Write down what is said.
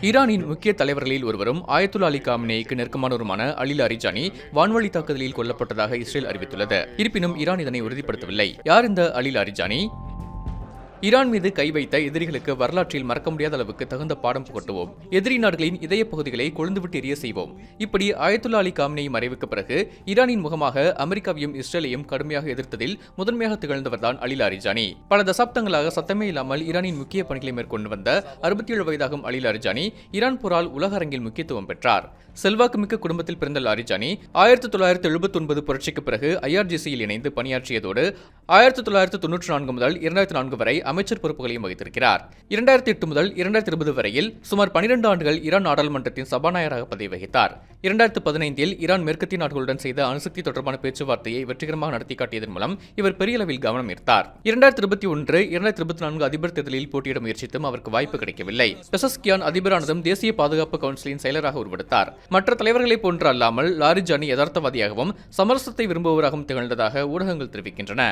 ஈரானின் முக்கிய தலைவர்களில் ஒருவரும் ஆயத்துல்லா அலி காமினேயிக்கு நெருக்கமானவருமான அலி லாரிஜானி வான்வழி தாக்குதலில் கொல்லப்பட்டதாக இஸ்ரேல் அறிவித்துள்ளது. இருப்பினும் ஈரான் இதனை உறுதிப்படுத்தவில்லை. யார் இந்த அலி லாரிஜானி? ஈரான் மீது கை வைத்த எதிரிகளுக்கு வரலாற்றில் மறக்க முடியாத அளவுக்கு தகுந்த பாடம் புகட்டுவோம். எதிரி நாடுகளின் இதய பகுதிகளை கொழுந்துவிட்டு எரிய செய்வோம். இப்படி ஆயத்துல்லா அலி காமினேயி மறைவுக்கு பிறகு ஈரானின் முகமாக அமெரிக்காவையும் இஸ்ரேலையும் கடுமையாக எதிர்த்ததில் முதன்மையாக திகழ்ந்தவர்தான் அலி லாரிஜானி. பல தசாப்தங்களாக சத்தமே இல்லாமல் ஈரானின் முக்கிய பணிகளை மேற்கொண்டு வந்த 67 வயதாகும் அலி லாரிஜானி ஈரான் போரால் உலக அரங்கில் முக்கியத்துவம் பெற்றார். செல்வாக்குமிக்க குடும்பத்தில் பிறந்த லாரிஜானி 1979 புரட்சிக்கு பிறகு IRGC-யில் இணைந்து பணியாற்றியதோடு 1994 முதல் 2004 வரை அமைச்சர் பொறுப்புகளையும் வகித்திருக்கிறார். 2008 முதல் 2020 வரையில் சுமார் 12 ஆண்டுகள் ஈரான் நாடாளுமன்றத்தின் சபாநாயகராக பதவி வகித்தார். 2015 ஈரான் மேற்கத்திய நாடுகளுடன் செய்த அணுசக்தி தொடர்பான பேச்சுவார்த்தையை வெற்றிகரமாக நடத்தி காட்டியதன் மூலம் இவர் பெரிய அளவில் கவனம் ஈர்த்தார். 2021-2024 அதிபர் தேர்தலில் போட்டியிட முயற்சித்தும் அவருக்கு வாய்ப்பு கிடைக்கவில்லை. பெசஸ்கியான் அதிபரானதும் தேசிய பாதுகாப்பு கவுன்சிலின் செயலராக உருவெடுத்தார். மற்ற தலைவர்களை போன்று அல்லாமல் லாரிஜானி யதார்த்தவாதியாகவும் சமரசத்தை விரும்புவராகவும் திகழ்ந்ததாக ஊடகங்கள் தெரிவிக்கின்றன.